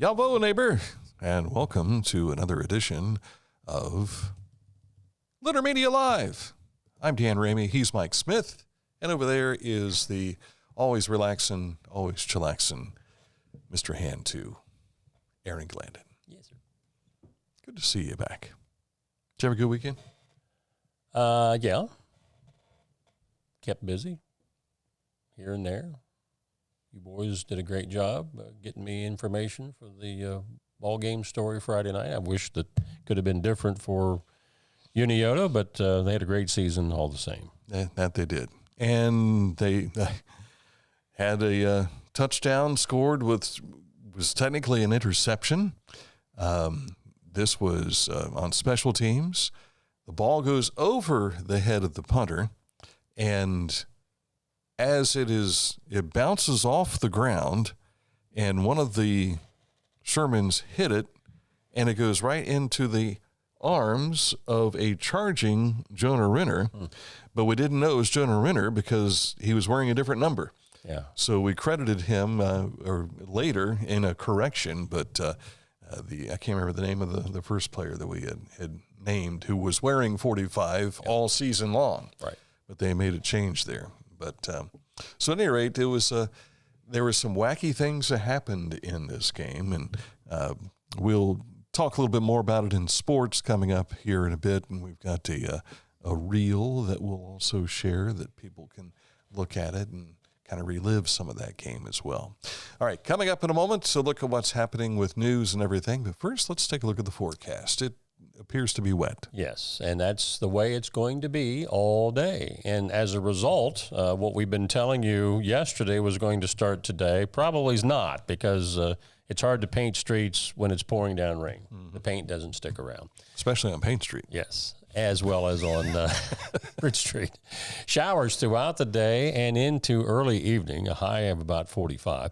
Yavo, neighbor, and welcome to another edition of Litter Media Live. I'm Dan Ramey, he's Mike Smith, and over there is the always relaxing, always chillaxing Mr. Hand 2, Aaron Glandon. Yes, sir. Good to see you back. Did you have a good weekend? Yeah. Kept busy here and there. You boys did a great job getting me information for the ball game story Friday night. I wish that could have been different for Uniota, but they had a great season all the same. That they did. And they had a touchdown scored was technically an interception. This was on special teams. The ball goes over the head of the punter, and as it bounces off the ground, and one of the Shermans hit it, and it goes right into the arms of a charging Jonah Renner. But we didn't know it was Jonah Renner because he was wearing a different number. Yeah. So we credited him or later in a correction, but I can't remember the name of the first player that we had named who was wearing 45 all season long. Right. But they made a change there. But so at any rate, there were some wacky things that happened in this game, and we'll talk a little bit more about it in sports coming up here in a bit. And we've got a reel that we'll also share that people can look at it and kind of relive some of that game as well. All right, coming up in a moment, so look at what's happening with news and everything. But first, let's take a look at the forecast. It appears to be wet. Yes, and that's the way it's going to be all day. And as a result, what we've been telling you yesterday was going to start today probably is not, because it's hard to paint streets when it's pouring down rain. Mm-hmm. The paint doesn't stick around. Especially on Paint Street. Yes, as well as on Bridge Street. Showers throughout the day and into early evening, a high of about 45.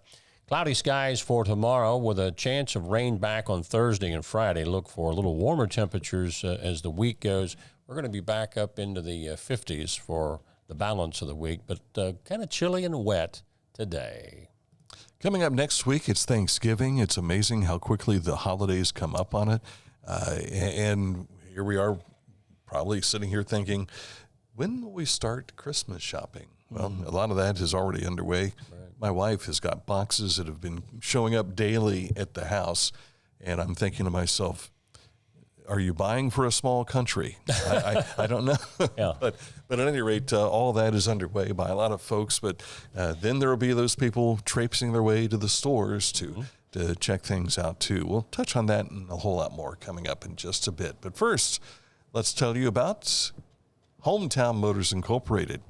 Cloudy skies for tomorrow with a chance of rain back on Thursday and Friday. Look for a little warmer temperatures as the week goes. We're going to be back up into the 50s for the balance of the week, but kind of chilly and wet today. Coming up next week, it's Thanksgiving. It's amazing how quickly the holidays come up on it. And here we are probably sitting here thinking, when will we start Christmas shopping? Well, a lot of that is already underway. Right. My wife has got boxes that have been showing up daily at the house, and I'm thinking to myself, are you buying for a small country? I don't know. Yeah. But at any rate, all that is underway by a lot of folks. But then there will be those people traipsing their way to the stores to check things out, too. We'll touch on that and a whole lot more coming up in just a bit. But first, let's tell you about Hometown Motors Incorporated.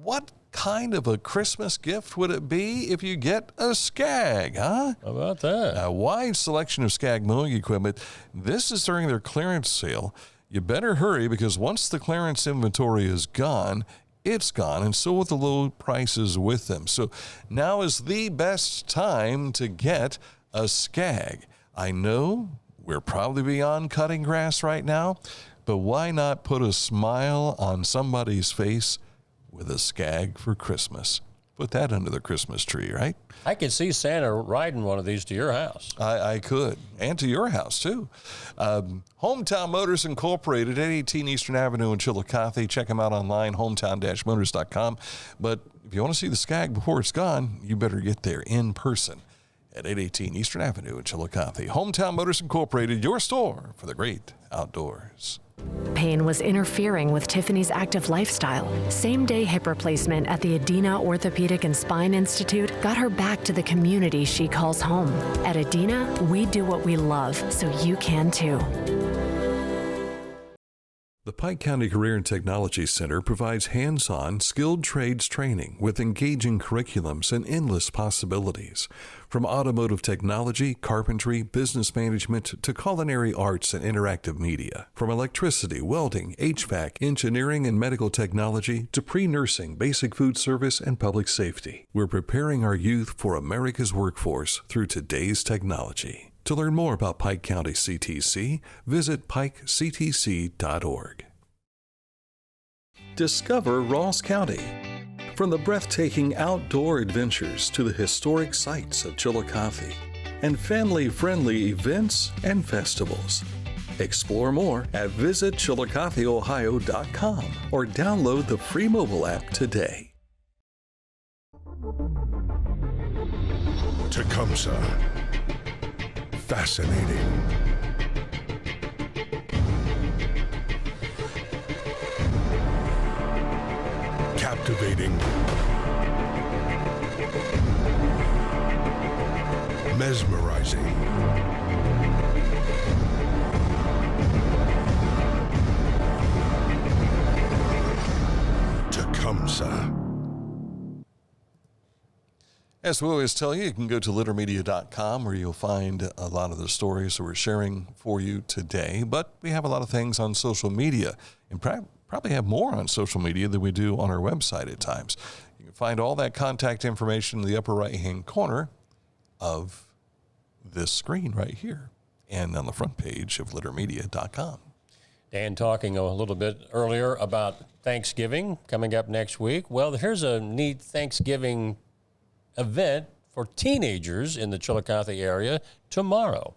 What kind of a Christmas gift would it be if you get a Skag, huh? How about that? A wide selection of Skag mowing equipment. This is during their clearance sale. You better hurry because once the clearance inventory is gone, it's gone, and so are the low prices with them. So now is the best time to get a Skag. I know we're probably beyond cutting grass right now, but why not put a smile on somebody's face with a Skag for Christmas? Put that under the Christmas tree, right? I could see Santa riding one of these to your house. I could, and to your house, too. Hometown Motors Incorporated at 18 Eastern Avenue in Chillicothe. Check them out online, hometown-motors.com. But if you want to see the Skag before it's gone, you better get there in person at 818 Eastern Avenue in Chillicothe. Hometown Motors Incorporated, your store for the great outdoors. Pain was interfering with Tiffany's active lifestyle. Same-day hip replacement at the Adina Orthopedic and Spine Institute got her back to the community she calls home. At Adina, we do what we love, so you can too. The Pike County Career and Technology Center provides hands-on, skilled trades training with engaging curriculums and endless possibilities. From automotive technology, carpentry, business management, to culinary arts and interactive media. From electricity, welding, HVAC, engineering, and medical technology to pre-nursing, basic food service, and public safety. We're preparing our youth for America's workforce through today's technology. To learn more about Pike County CTC, visit pikectc.org. Discover Ross County. From the breathtaking outdoor adventures to the historic sights of Chillicothe, and family-friendly events and festivals. Explore more at visitchillicotheohio.com or download the free mobile app today. Tecumseh. Fascinating. Captivating. Mesmerizing. Tecumseh. As we always tell you, you can go to littermedia.com where you'll find a lot of the stories that we're sharing for you today. But we have a lot of things on social media, and probably have more on social media than we do on our website at times. You can find all that contact information in the upper right-hand corner of this screen right here and on the front page of littermedia.com. Dan talking a little bit earlier about Thanksgiving coming up next week. Well, here's a neat Thanksgiving event for teenagers in the Chillicothe area tomorrow.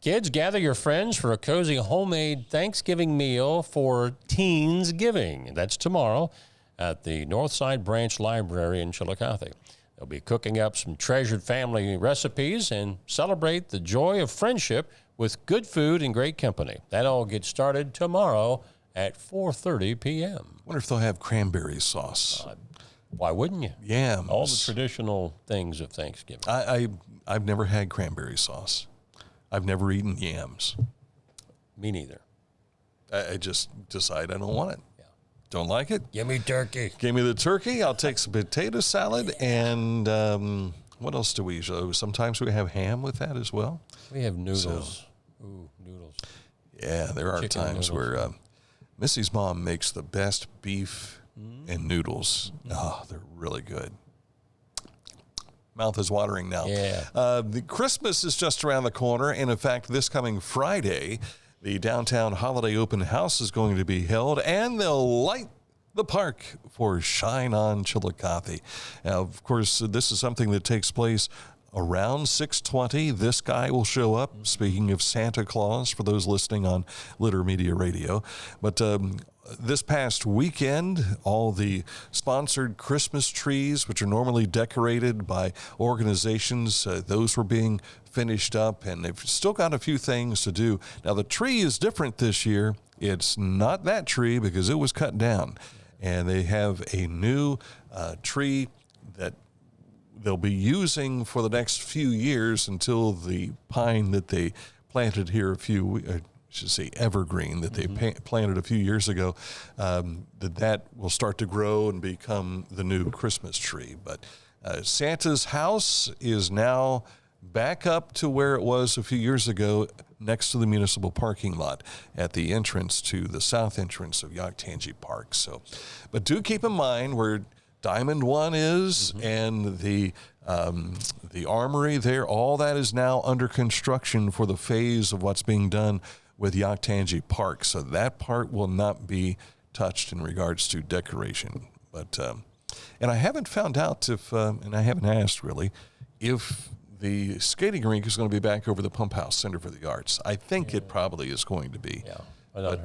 Kids, gather your friends for a cozy homemade Thanksgiving meal for Teens Giving. That's tomorrow at the Northside Branch Library in Chillicothe. They'll be cooking up some treasured family recipes and celebrate the joy of friendship with good food and great company. That all gets started tomorrow at 4:30 p.m. Wonder if they'll have cranberry sauce. Why wouldn't you? Yams. All the traditional things of Thanksgiving. I've never had cranberry sauce. I've never eaten yams. Me neither. I just decide I don't want it. Yeah. Don't like it. Give me turkey. Give me the turkey. I'll take some potato salad. And what else do we usually? Sometimes we have ham with that as well. We have noodles. Ooh, noodles. Yeah, there are Chicken times noodles. where Missy's mom makes the best beef and noodles. Oh, they're really good. Mouth is watering now. Yeah. The Christmas is just around the corner, and in fact, this coming Friday, the Downtown Holiday Open House is going to be held, and they'll light the park for Shine On Chillicothe. Now, of course, this is something that takes place around 6:20. This guy will show up, speaking of Santa Claus, for those listening on Litter Media Radio. But this past weekend, all the sponsored Christmas trees, which are normally decorated by organizations, those were being finished up, and they've still got a few things to do. Now, the tree is different this year. It's not that tree because it was cut down, and they have a new tree that they'll be using for the next few years until the pine that they planted here evergreen that they planted a few years ago, that will start to grow and become the new Christmas tree. But Santa's house is now back up to where it was a few years ago next to the municipal parking lot at the entrance to the south entrance of Yaktangi Park. So, but do keep in mind where Diamond One is and the armory there, all that is now under construction for the phase of what's being done with Yaktangi Park. So that part will not be touched in regards to decoration. But, and I haven't found out if, and I haven't asked really, if the skating rink is going to be back over the Pump House Center for the Arts. I think it probably is going to be. Yeah. I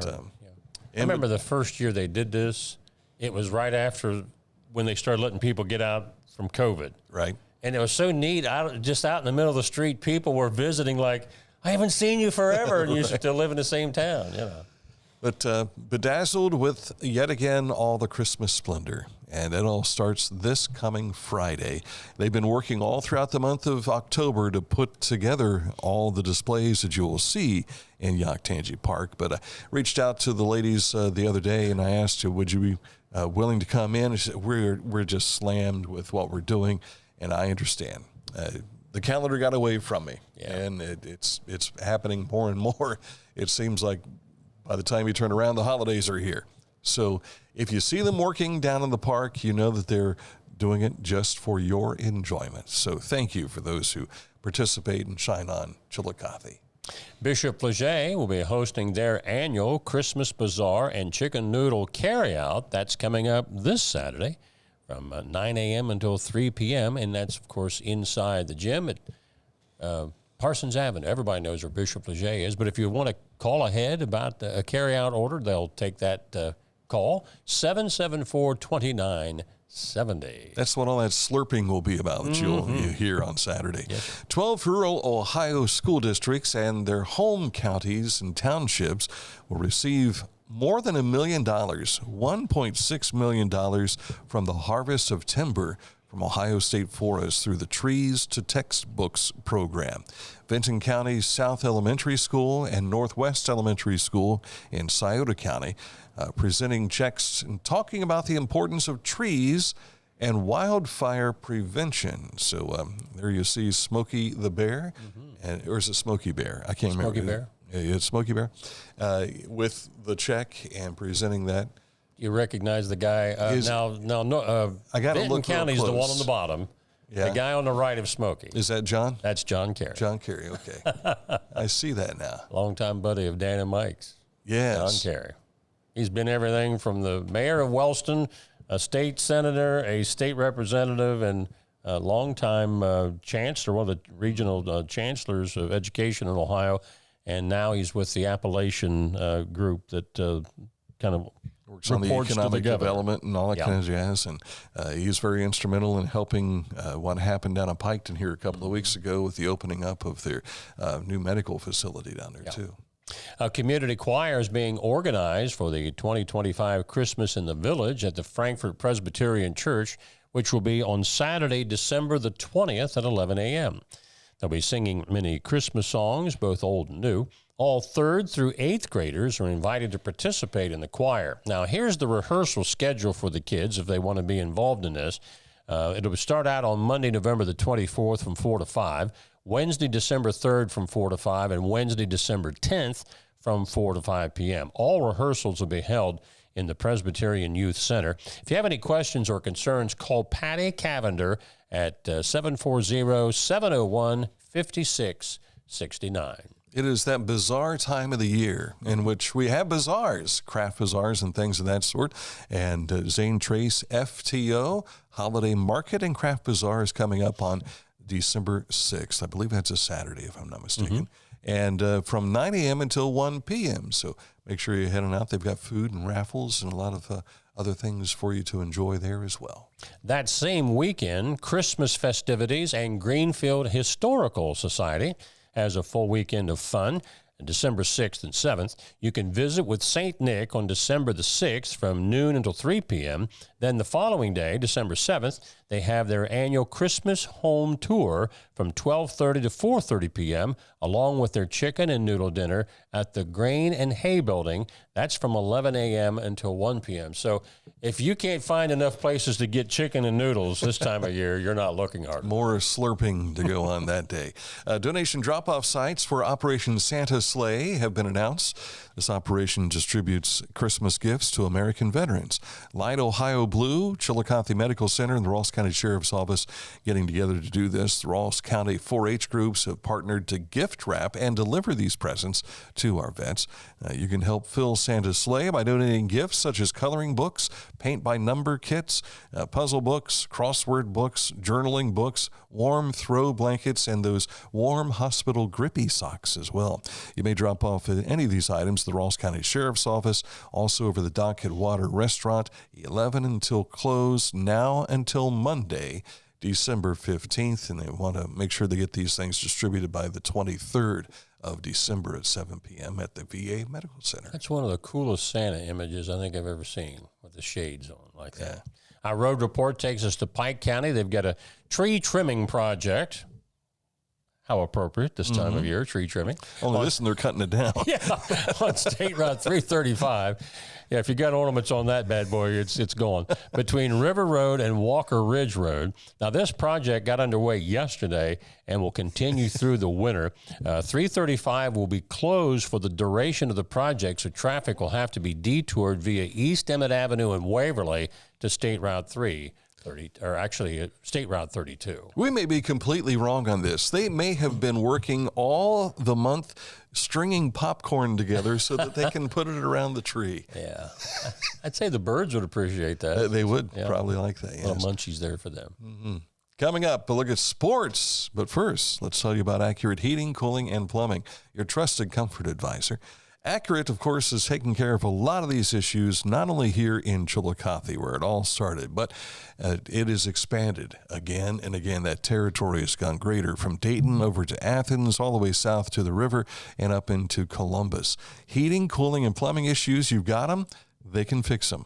remember the first year they did this, it was right after when they started letting people get out from COVID. Right. And it was so neat. Just out in the middle of the street, people were visiting like, I haven't seen you forever, and you still live in the same town, you know. But bedazzled with, yet again, all the Christmas splendor. And it all starts this coming Friday. They've been working all throughout the month of October to put together all the displays that you will see in Yaktangi Park. But I reached out to the ladies the other day, and I asked her, would you be willing to come in? And she said, we're just slammed with what we're doing, and I understand. The calendar got away from me, and it's happening more and more. It seems like by the time you turn around, the holidays are here. So if you see them working down in the park, you know that they're doing it just for your enjoyment. So thank you for those who participate and Shine On Chillicothe. Bishop Flaget will be hosting their annual Christmas Bazaar and Chicken Noodle Carryout. That's coming up this Saturday from 9 a.m. until 3 p.m., and that's, of course, inside the gym at Parsons Avenue. Everybody knows where Bishop Flaget is, but if you want to call ahead about a carry-out order, they'll take that call, 774-2970. That's what all that slurping will be about that you'll hear on Saturday. Yes. 12 rural Ohio school districts and their home counties and townships will receive more than $1 million, $1.6 million from the harvest of timber from Ohio State Forest through the Trees to Textbooks program. Vinton County's South Elementary School and Northwest Elementary School in Scioto County presenting checks and talking about the importance of trees and wildfire prevention. So there you see Smokey the Bear, or is it Smokey Bear? I can't remember. Smokey Bear? Yeah, it's Smokey Bear with the check and presenting that. You recognize the guy. I got to Vinton look County's the one on the bottom. Yeah. The guy on the right of Smokey. Is that John? That's John Carey. John Carey, okay. I see that now. Longtime buddy of Dan and Mike's. Yes. John Carey. He's been everything from the mayor of Wellston, a state senator, a state representative, and a longtime chancellor, one of the regional chancellors of education in Ohio. And now he's with the Appalachian group that kind of works on the economic development and all that kind of jazz. And he's very instrumental in helping what happened down in Piketon here a couple of weeks ago with the opening up of their new medical facility down there, too. A community choir is being organized for the 2025 Christmas in the Village at the Frankfort Presbyterian Church, which will be on Saturday, December the 20th at 11 a.m. They'll be singing many Christmas songs, both old and new. All 3rd through 8th graders are invited to participate in the choir. Now, here's the rehearsal schedule for the kids if they want to be involved in this. It'll start out on Monday, November the 24th from 4 to 5, Wednesday, December 3rd from 4 to 5, and Wednesday, December 10th from 4 to 5 p.m. All rehearsals will be held in the Presbyterian Youth Center. If you have any questions or concerns, call Patty Cavender at 740-701-5669. It is that bizarre time of the year in which we have bazaars, craft bazaars and things of that sort. And Zane Trace FTO Holiday Market and Craft Bazaar is coming up on December 6th. I believe that's a Saturday, if I'm not mistaken. And from 9 a.m. until 1 p.m. So make sure you're heading out. They've got food and raffles and a lot of other things for you to enjoy there as well. That same weekend, Christmas festivities and Greenfield Historical Society has a full weekend of fun. December 6th and 7th. You can visit with St. Nick on December the 6th from noon until 3 p.m. Then the following day, December 7th, they have their annual Christmas home tour from 12:30 to 4:30 p.m., along with their chicken and noodle dinner at the Grain and Hay Building. That's from 11 a.m. until 1 p.m. So if you can't find enough places to get chicken and noodles this time of year, you're not looking hard. More slurping to go on that day. Donation drop-off sites for Operation Santa Sleigh have been announced. This operation distributes Christmas gifts to American veterans. Light Ohio Blue, Chillicothe Medical Center, and the Ross County Sheriff's Office getting together to do this. The Ross County 4-H groups have partnered to gift wrap and deliver these presents to our vets. You can help fill Santa's sleigh by donating gifts such as coloring books, paint-by-number kits, puzzle books, crossword books, journaling books, warm throw blankets, and those warm hospital grippy socks as well. You may drop off any of these items at the Ross County Sheriff's Office, also over the Dock at Water Restaurant, 11 until close, now until Monday, December 15th, and they want to make sure they get these things distributed by the 23rd of December at 7 p.m. at the VA Medical Center. That's one of the coolest Santa images I think I've ever seen, with the shades on like that. Our road report takes us to Pike County. They've got a tree trimming project. How appropriate this time of year, tree trimming. Only this, and they're cutting it down. On State Route 335. Yeah, if you got ornaments on that bad boy, it's gone. Between River Road and Walker Ridge Road. Now, this project got underway yesterday and will continue through the winter. 335 will be closed for the duration of the project, so traffic will have to be detoured via East Emmett Avenue and Waverly to State Route 3. State Route 32. We may be completely wrong on this. They may have been working all the month stringing popcorn together so that they can put it around the tree. Yeah. I'd say the birds would appreciate that. They would probably like that, yes. Little munchies there for them. Mm-hmm. Coming up, a look at sports. But first, let's tell you about Accurate Heating, Cooling, and Plumbing, your trusted comfort advisor. Accurate, of course, is taking care of a lot of these issues, not only here in Chillicothe, where it all started, but it is expanded again and again. That territory has gone greater, from Dayton over to Athens, all the way south to the river and up into Columbus. Heating, cooling, and plumbing issues, you've got them, they can fix them.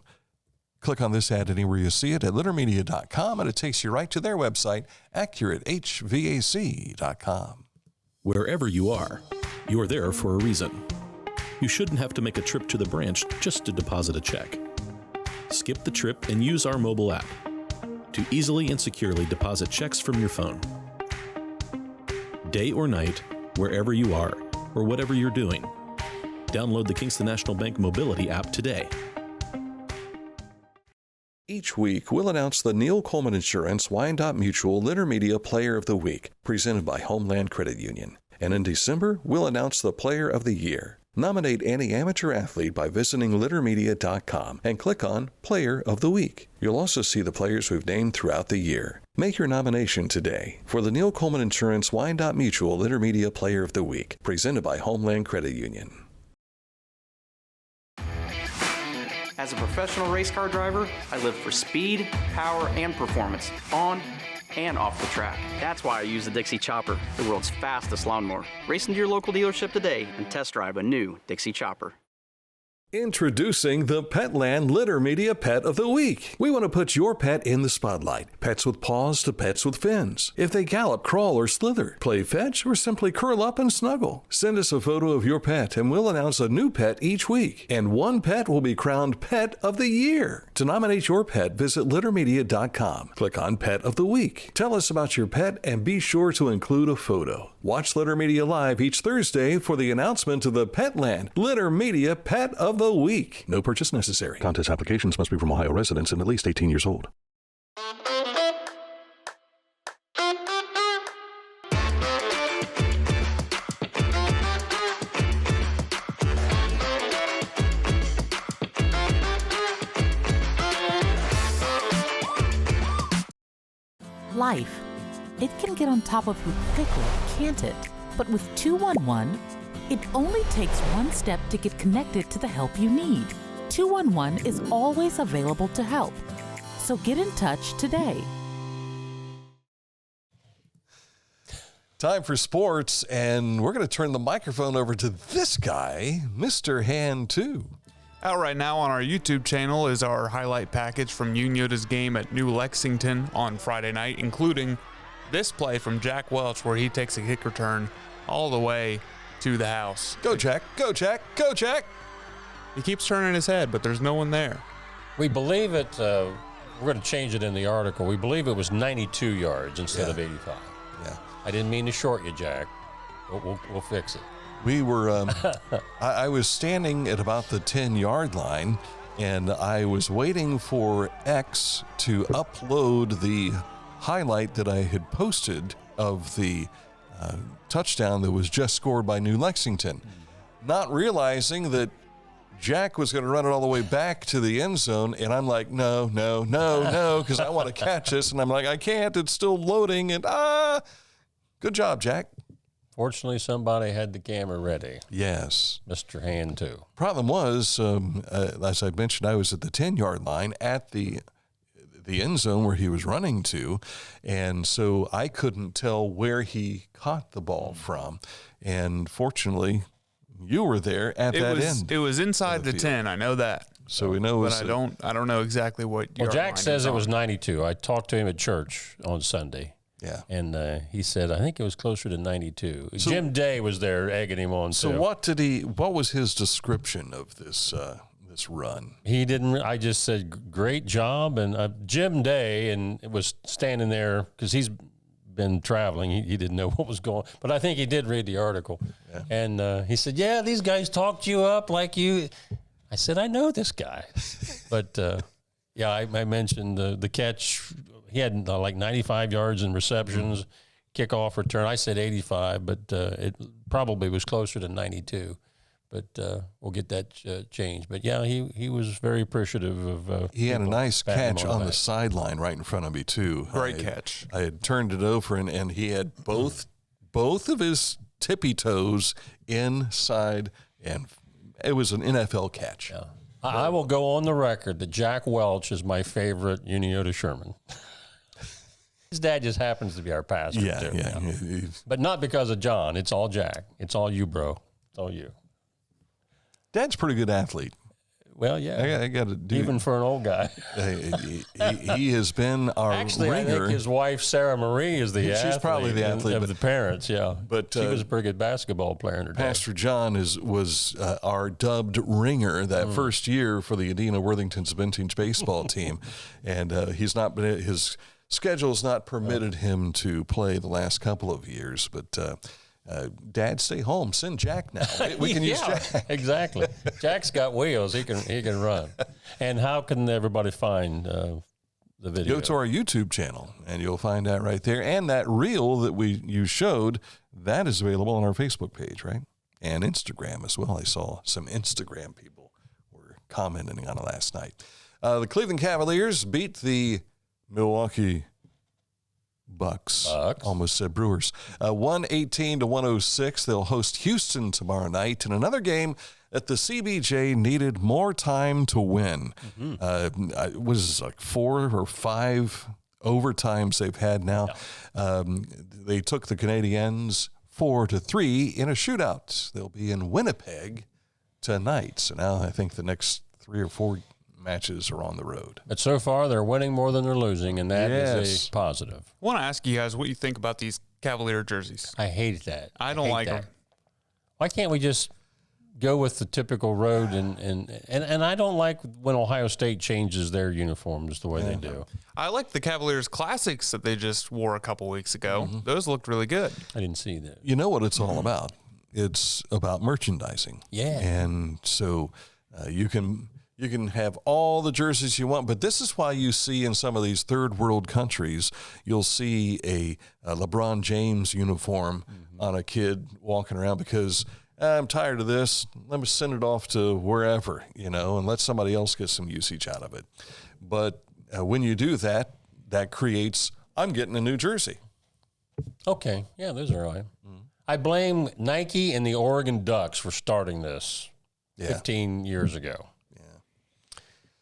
Click on this ad anywhere you see it at littermedia.com, and it takes you right to their website, accuratehvac.com. Wherever you are there for a reason. You shouldn't have to make a trip to the branch just to deposit a check. Skip the trip and use our mobile app to easily and securely deposit checks from your phone. Day or night, wherever you are, or whatever you're doing, download the Kingston National Bank Mobility app today. Each week, we'll announce the Neil Coleman Insurance Wyandotte Mutual Littermedia Player of the Week, presented by Homeland Credit Union. And in December, we'll announce the Player of the Year. Nominate any amateur athlete by visiting littermedia.com and click on Player of the Week. You'll also see the players we've named throughout the year. Make your nomination today for the Neil Coleman Insurance Wyandotte Mutual Littermedia Player of the Week, presented by Homeland Credit Union. As a professional race car driver, I live for speed, power, and performance, on and off the track. That's why I use the Dixie Chopper, the world's fastest lawnmower. Race into your local dealership today and test drive a new Dixie Chopper. Introducing the Petland Litter Media Pet of the Week. We want to put your pet in the spotlight. Pets with paws to pets with fins. If they gallop, crawl, or slither, play fetch, or simply curl up and snuggle. Send us a photo of your pet and we'll announce a new pet each week. And one pet will be crowned Pet of the Year. To nominate your pet, visit littermedia.com. Click on Pet of the Week. Tell us about your pet and be sure to include a photo. Watch Litter Media Live each Thursday for the announcement of the Petland Litter Media Pet of the Week. No purchase necessary. Contest applications must be from Ohio residents and at least 18 years old. Life. It can get on top of you quickly, can't it? But with 211, it only takes one step to get connected to the help you need. 211 is always available to help. So get in touch today. Time for sports, and we're going to turn the microphone over to this guy, Mr. Hand 2. Out right now on our YouTube channel is our highlight package from Uniota's game at New Lexington on Friday night, including this play from Jack Welch where he takes a kick return all the way to the house. Go, Jack. Go, Jack. Go, Jack. He keeps turning his head, but there's no one there. We believe it, we're going to change it in the article. We believe it was 92 yards instead of 85. Yeah. I didn't mean to short you, Jack. We'll fix it. We were, I was standing at about the 10-yard line, and I was waiting for X to upload the highlight that I had posted of the touchdown that was just scored by New Lexington, not realizing that Jack was going to run it all the way back to the end zone, and I'm like, no, because I want to catch this, and I'm like, I can't, it's still loading, and good job, Jack. Fortunately, somebody had the camera ready. Yes. Mr. Hand, too. Problem was, as I mentioned, I was at the 10-yard line at the end zone where he was running to, and so I couldn't tell where he caught the ball from. And fortunately, you were there at that end. It was inside the 10. I know that. So we know. But I don't know exactly what. Well, Jack says it was 92. I talked to him at church on Sunday. Yeah. And he said, I think it was closer to 92. So, Jim Day was there egging him on. So too. What was his description of this run? He didn't. I just said, great job. And Jim Day, and it was standing there because he's been traveling. He didn't know what was going on. But I think he did read the article. Yeah. And he said, yeah, these guys talked you up like you. I said, I know this guy. But, yeah, I mentioned the catch. He had like 95 yards in receptions, kickoff return. I said 85, but it probably was closer to 92. but we'll get that changed. But yeah, he was very apprecitive of. He had a nice patting him catch on the sideline right in front of me too. Great catch. I had turned it over and he had both of his tippy toes inside, and it was an NFL catch. Yeah. I will go on the record that Jack Welch is my favorite Uniota Sherman. His dad just happens to be our pastor, too. Yeah. But not because of John. It's all Jack. It's all you, bro. It's all you. Dad's a pretty good athlete. Well, yeah. I got to do. Even for an old guy. He has been our Actually, ringer. I think his wife, Sarah Marie, is the athlete. She's probably the athlete of the parents, yeah. But she was a pretty good basketball player in her day. Pastor John was our dubbed ringer that first year for the Adina Worthington's vintage baseball team. And he's not been, his schedule's not permitted him to play the last couple of years, but Dad, stay home. Send Jack now. We can use Jack. Exactly. Jack's got wheels. He can run. And how can everybody find the video? Go to our YouTube channel, and you'll find that right there. And that reel that you showed, that is available on our Facebook page, right? And Instagram as well. I saw some Instagram people were commenting on it last night. The Cleveland Cavaliers beat the Milwaukee Bucks. Almost said Brewers. 118-106. They'll host Houston tomorrow night in another game that the CBJ needed more time to win. It was like 4 or 5 overtimes they've had now. They took the Canadiens 4-3 in a shootout. They'll be in Winnipeg tonight. So now I think the next 3 or 4 matches are on the road. But so far, they're winning more than they're losing, and that is a positive. I want to ask you guys what you think about these Cavalier jerseys. I hate that. I don't like them. Why can't we just go with the typical road? And I don't like when Ohio State changes their uniforms the way they do. I like the Cavaliers Classics that they just wore a couple weeks ago. Those looked really good. I didn't see that. You know what it's all about? It's about merchandising. Yeah. And so you can have all the jerseys you want, but this is why you see in some of these third world countries, you'll see a LeBron James uniform on a kid walking around because I'm tired of this. Let me send it off to wherever, and let somebody else get some usage out of it. But when you do that, that creates, I'm getting a new jersey. Okay. Yeah, those are right. I blame Nike and the Oregon Ducks for starting this 15 years ago.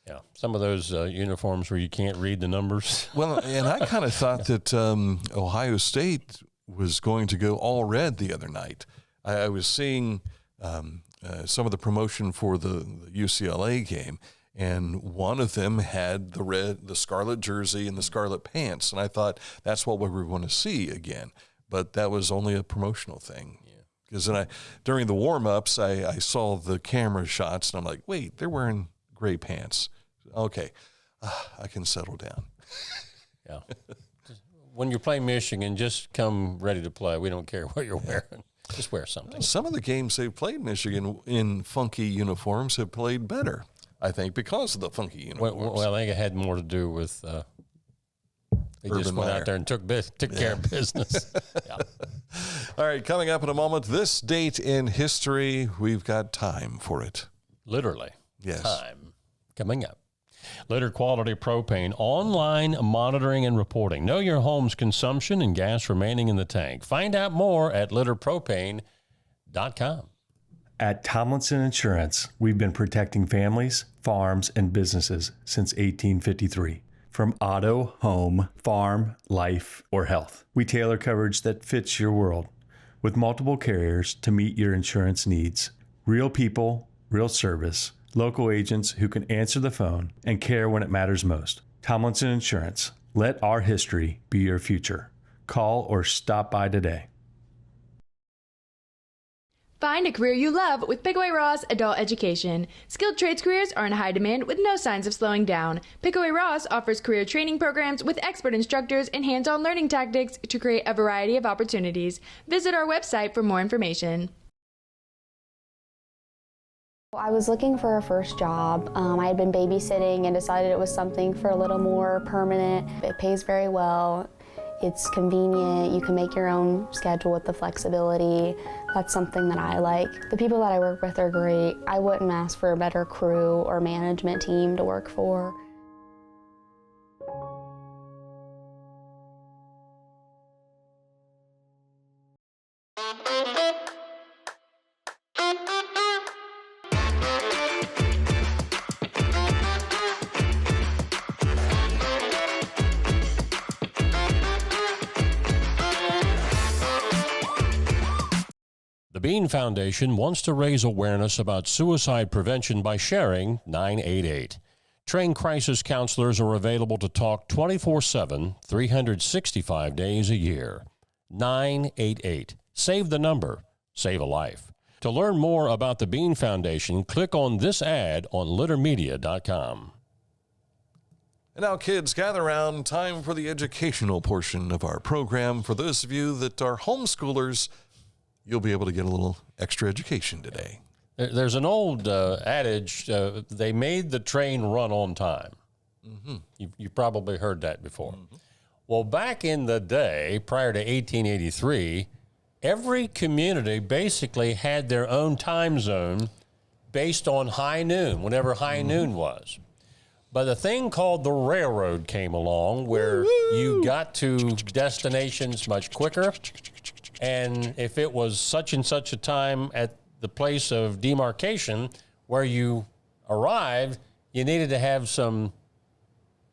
Yeah, some of those uniforms where you can't read the numbers. Well, and I kind of thought that Ohio State was going to go all red the other night. I was seeing some of the promotion for the UCLA game, and one of them had the scarlet jersey and the scarlet pants, and I thought that's what we were going to see again. But that was only a promotional thing. Because then during the warm-ups, I saw the camera shots, and I'm like, wait, they're wearing gray pants. Okay, I can settle down. Yeah. When you're playing Michigan, just come ready to play. We don't care what you're wearing. Just wear something. Some of the games they've played Michigan in funky uniforms have played better, I think, because of the funky uniforms. Well, I think it had more to do with they Urban just went Meyer. out there and took care of business. Yeah. All right, coming up in a moment, this date in history, we've got time for it. Literally. Yes. Time coming up. Litter Quality Propane, online monitoring and reporting. Know your home's consumption and gas remaining in the tank. Find out more at litterpropane.com. At Tomlinson Insurance, we've been protecting families, farms, and businesses since 1853. From auto, home, farm, life, or health. We tailor coverage that fits your world with multiple carriers to meet your insurance needs. Real people, real service, local agents who can answer the phone and care when it matters most. Tomlinson Insurance. Let our history be your future. Call or stop by today. Find a career you love with Pickaway Ross Adult Education. Skilled trades careers are in high demand with no signs of slowing down. Pickaway Ross offers career training programs with expert instructors and hands-on learning tactics to create a variety of opportunities. Visit our website for more information. I was looking for a first job. I had been babysitting and decided it was something for a little more permanent. It pays very well. It's convenient. You can make your own schedule with the flexibility. That's something that I like. The people that I work with are great. I wouldn't ask for a better crew or management team to work for. The Bean Foundation wants to raise awareness about suicide prevention by sharing 988. Trained crisis counselors are available to talk 24/7, 365 days a year. 988. Save the number. Save a life. To learn more about the Bean Foundation, click on this ad on littermedia.com. And now, kids, gather around. Time for the educational portion of our program. For those of you that are homeschoolers, you'll be able to get a little extra education today. There's an old adage, they made the train run on time. Mm-hmm. You probably heard that before. Mm-hmm. Well, back in the day, prior to 1883, every community basically had their own time zone based on high noon, whenever high noon was. But a thing called the railroad came along where you got to destinations much quicker. And if it was such and such a time at the place of demarcation where you arrived, you needed to have some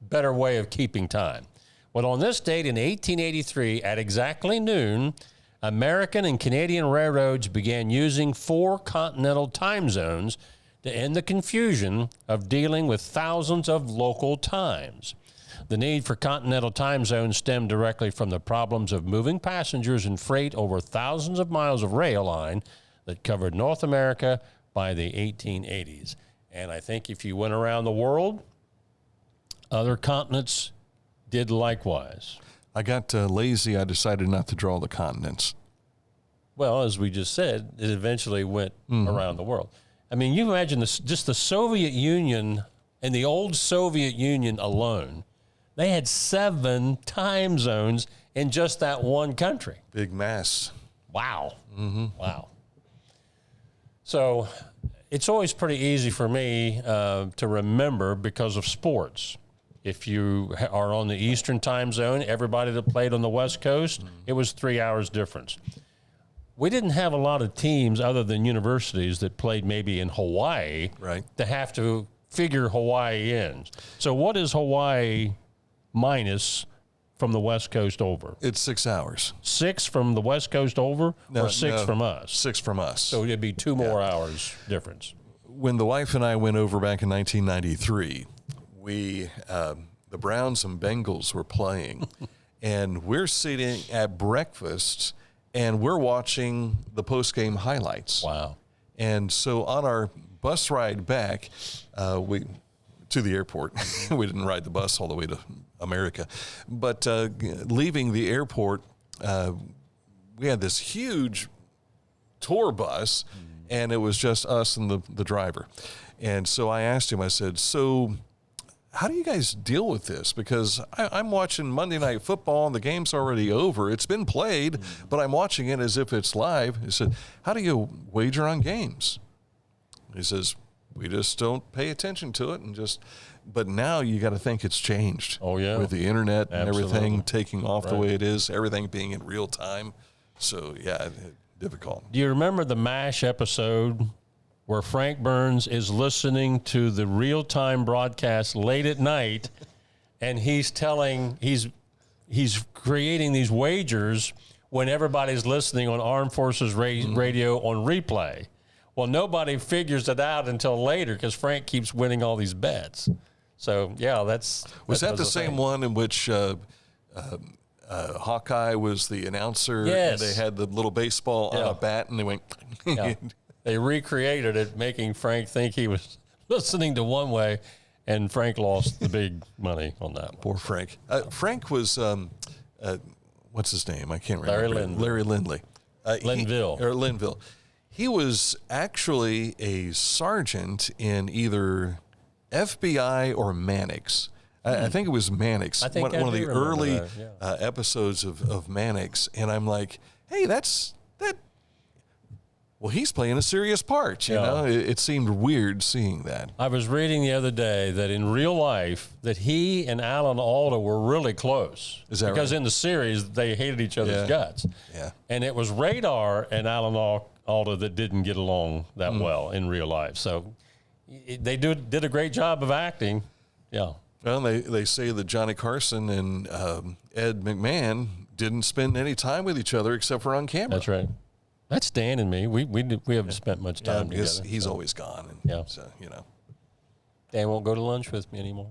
better way of keeping time. Well, on this date in 1883, at exactly noon, American and Canadian railroads began using 4 continental time zones to end the confusion of dealing with thousands of local times. The need for continental time zones stemmed directly from the problems of moving passengers and freight over thousands of miles of rail line that covered North America by the 1880s. And I think if you went around the world, other continents did likewise. I got lazy. I decided not to draw the continents. Well, as we just said, it eventually went around the world. I mean, you imagine this, just the Soviet Union and the old Soviet Union alone, they had 7 time zones in just that one country. Big mess. Wow. Mm-hmm. Wow. So it's always pretty easy for me to remember because of sports. If you are on the Eastern time zone, everybody that played on the West Coast, it was 3 hours difference. We didn't have a lot of teams other than universities that played maybe in Hawaii to have to figure Hawaii in. So what is Hawaii minus from the West Coast over? It's 6 hours. 6 from the West Coast over or 6 from us? 6 from us. So it'd be 2 more hours difference. When the wife and I went over back in 1993, the Browns and Bengals were playing, and we're sitting at breakfast, and we're watching the post-game highlights. Wow. And so on our bus ride back, to the airport, we didn't ride the bus all the way to America, but leaving the airport, we had this huge tour bus, and it was just us and the driver. And so I asked him, I said, so how do you guys deal with this? Because I'm watching Monday Night Football and the game's already over. It's been played, but I'm watching it as if it's live. He said, how do you wager on games? He says, we just don't pay attention to it but now you got to think it's changed. Oh, yeah. With the internet and Absolutely. everything taking off the way it is, everything being in real time. So, yeah, difficult. Do you remember the MASH episode where Frank Burns is listening to the real-time broadcast late at night, and he's creating these wagers when everybody's listening on Armed Forces radio on replay? Well, nobody figures it out until later because Frank keeps winning all these bets. So, yeah, Was that the same one in which Hawkeye was the announcer? Yes. And they had the little baseball on a bat, and they went... Yeah. They recreated it, making Frank think he was listening to one way, and Frank lost the big money on that one. Poor Frank. Frank was, what's his name? I can't remember. Larry Lindley. Linville. He was actually a sergeant in either FBI or Mannix. I think it was Mannix, I think one of the early that, yeah. episodes of Mannix, and I'm like, hey, that. Well, he's playing a serious part, you know. It seemed weird seeing that. I was reading the other day that in real life that he and Alan Alda were really close. Is that because right? in the series they hated each other's guts. Yeah. And it was Radar and Alan Alda that didn't get along that well in real life. So they did a great job of acting. Yeah. Well, they say that Johnny Carson and Ed McMahon didn't spend any time with each other except for on camera. That's right. That's Dan and me. We haven't spent much time together. He's always gone. And so, you know. Dan won't go to lunch with me anymore.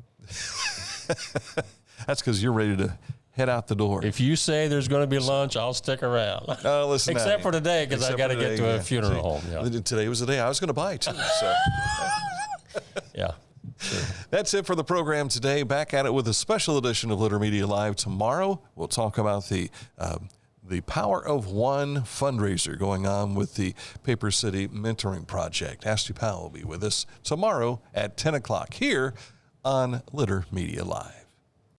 That's because you're ready to head out the door. If you say there's going to be lunch, I'll stick around. Listen, except for today, because I got to get to a funeral home. Yeah. Today was the day I was going to buy too. So. Yeah. Sure. That's it for the program today. Back at it with a special edition of Litter Media Live tomorrow. We'll talk about the Power of One fundraiser going on with the Paper City Mentoring Project. Ashley Powell will be with us tomorrow at 10 o'clock here on Litter Media Live.